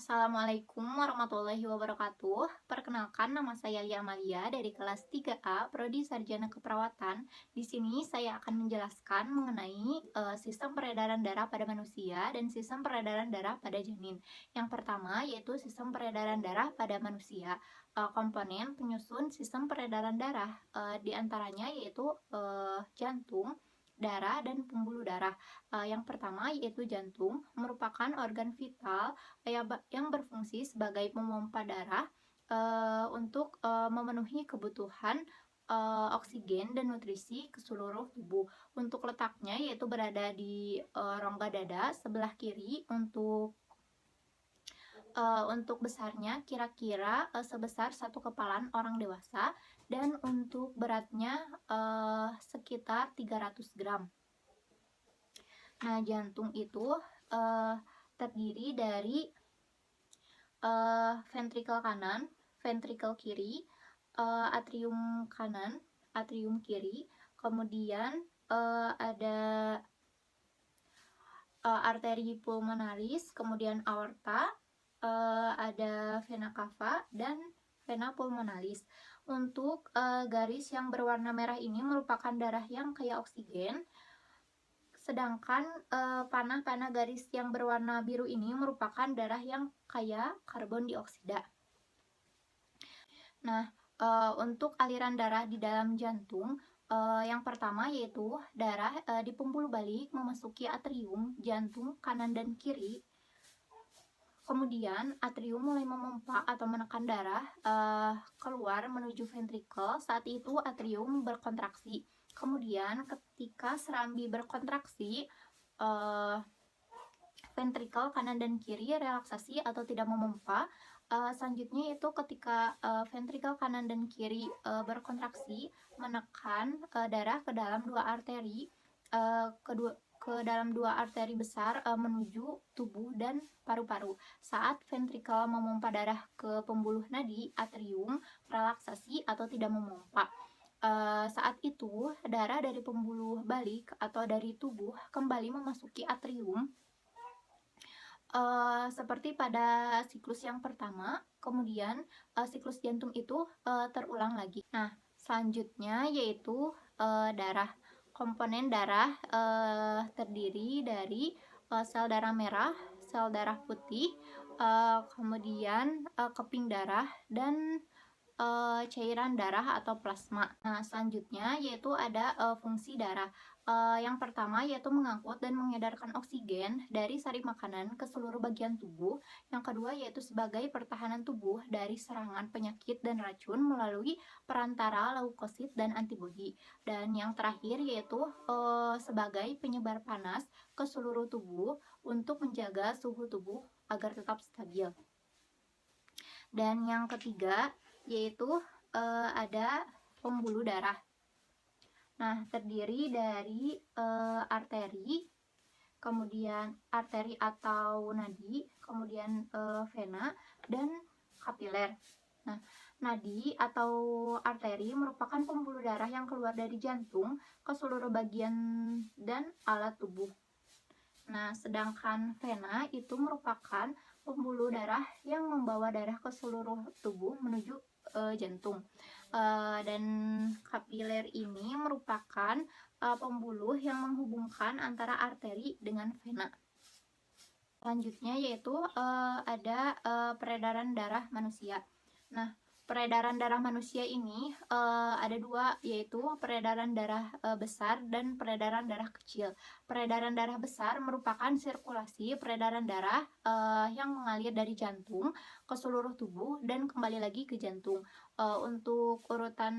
Assalamualaikum warahmatullahi wabarakatuh. Perkenalkan, nama saya Lia Amalia dari kelas 3A, Prodi Sarjana Keperawatan. Di sini saya akan menjelaskan mengenai sistem peredaran darah pada manusia dan sistem peredaran darah pada janin. Yang pertama yaitu sistem peredaran darah pada manusia. Komponen penyusun sistem peredaran darah di antaranya yaitu jantung, darah, dan pembuluh darah. Yang pertama yaitu jantung, merupakan organ vital yang berfungsi sebagai pemompa darah untuk memenuhi kebutuhan oksigen dan nutrisi ke seluruh tubuh. Untuk letaknya yaitu berada di rongga dada sebelah kiri. Untuk besarnya kira-kira sebesar satu kepalan orang dewasa, dan untuk beratnya sekitar 300 gram. Nah, jantung itu terdiri dari ventrikel kanan, ventrikel kiri, atrium kanan, atrium kiri, kemudian ada arteri pulmonaris, kemudian aorta, ada vena cava dan vena pulmonalis. Untuk garis yang berwarna merah ini merupakan darah yang kaya oksigen, sedangkan panah-panah garis yang berwarna biru ini merupakan darah yang kaya karbon dioksida. Nah, untuk aliran darah di dalam jantung, yang pertama yaitu darah di pembuluh balik memasuki atrium jantung kanan dan kiri. Kemudian atrium mulai memompa atau menekan darah keluar menuju ventrikel. Saat itu atrium berkontraksi. Kemudian ketika serambi berkontraksi, ventrikel kanan dan kiri relaksasi atau tidak memompa. Selanjutnya itu ketika ventrikel kanan dan kiri berkontraksi, menekan darah ke dalam dua arteri, ke dalam dua arteri besar menuju tubuh dan paru-paru. Saat ventrikel memompa darah ke pembuluh nadi, atrium relaksasi atau tidak memompa. Saat itu darah dari pembuluh balik atau dari tubuh kembali memasuki atrium seperti pada siklus yang pertama. Kemudian siklus jantung itu terulang lagi. Nah, selanjutnya yaitu darah. Komponen darah terdiri dari sel darah merah, sel darah putih, kemudian keping darah, dan cairan darah atau plasma. Nah, selanjutnya yaitu ada fungsi darah. Yang pertama yaitu mengangkut dan mengedarkan oksigen dari sari makanan ke seluruh bagian tubuh. Yang kedua yaitu sebagai pertahanan tubuh dari serangan penyakit dan racun melalui perantara leukosit dan antibodi. Dan yang terakhir yaitu sebagai penyebar panas ke seluruh tubuh untuk menjaga suhu tubuh agar tetap stabil. Dan yang ketiga yaitu ada pembuluh darah. Nah, terdiri dari arteri, kemudian arteri atau nadi, kemudian vena, dan kapiler. Nah, nadi atau arteri merupakan pembuluh darah yang keluar dari jantung ke seluruh bagian dan alat tubuh. Nah, sedangkan vena itu merupakan pembuluh darah yang membawa darah ke seluruh tubuh menuju jantung. Dan kapiler ini merupakan pembuluh yang menghubungkan antara arteri dengan vena. Selanjutnya yaitu ada peredaran darah manusia. Nah, peredaran darah manusia ini ada dua, yaitu peredaran darah besar dan peredaran darah kecil. Peredaran darah besar merupakan sirkulasi peredaran darah yang mengalir dari jantung ke seluruh tubuh dan kembali lagi ke jantung. Untuk urutan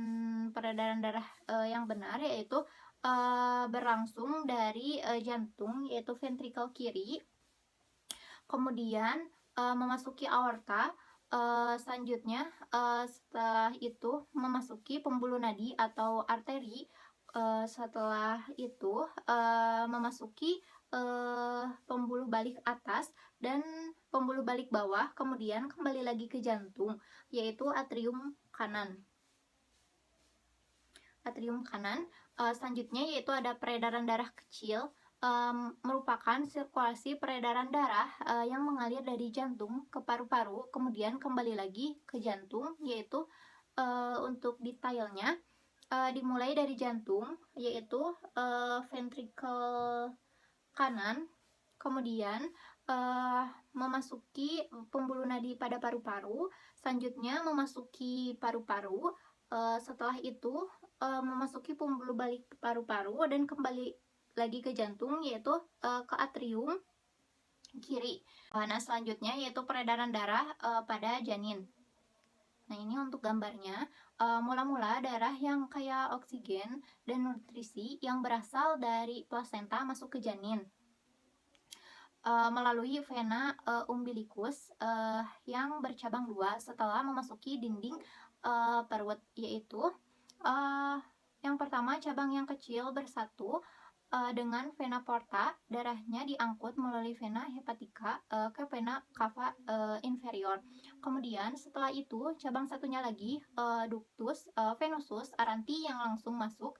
peredaran darah yang benar yaitu berlangsung dari jantung, yaitu ventrikel kiri, kemudian memasuki aorta. Selanjutnya setelah itu memasuki pembuluh nadi atau arteri. Setelah itu memasuki pembuluh balik atas dan pembuluh balik bawah, kemudian kembali lagi ke jantung, yaitu atrium kanan. Selanjutnya yaitu ada peredaran darah kecil. merupakan sirkulasi peredaran darah yang mengalir dari jantung ke paru-paru, kemudian kembali lagi ke jantung, yaitu untuk detailnya dimulai dari jantung, yaitu ventricle kanan, kemudian memasuki pembuluh nadi pada paru-paru, selanjutnya memasuki paru-paru, setelah itu memasuki pembuluh balik paru-paru dan kembali lagi ke jantung, yaitu ke atrium kiri. Nah, selanjutnya yaitu peredaran darah pada janin. Nah, ini untuk gambarnya. Mula-mula darah yang kaya oksigen dan nutrisi yang berasal dari plasenta masuk ke janin melalui vena umbilicus yang bercabang dua setelah memasuki dinding perut, yaitu yang pertama cabang yang kecil bersatu dengan vena porta, darahnya diangkut melalui vena hepatica ke vena cava inferior. Kemudian setelah itu cabang satunya lagi ductus venosus aranti yang langsung masuk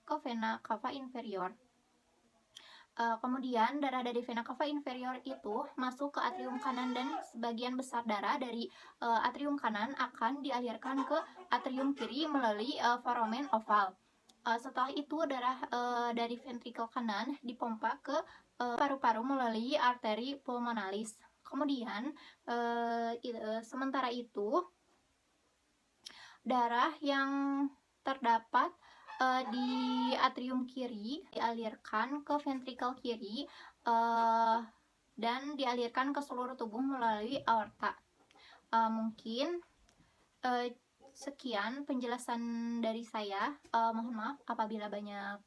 ke vena cava inferior. Kemudian darah dari vena cava inferior itu masuk ke atrium kanan dan sebagian besar darah dari atrium kanan akan dialirkan ke atrium kiri melalui foramen oval. Setelah itu darah dari ventrikel kanan dipompa ke paru-paru melalui arteri pulmonalis. Kemudian sementara itu darah yang terdapat di atrium kiri dialirkan ke ventrikel kiri dan dialirkan ke seluruh tubuh melalui aorta. Mungkin sekian penjelasan dari saya. Mohon maaf apabila banyak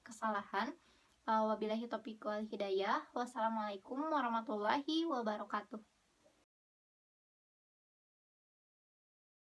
kesalahan. Wabillahi taufiq wal hidayah. Wassalamualaikum warahmatullahi wabarakatuh.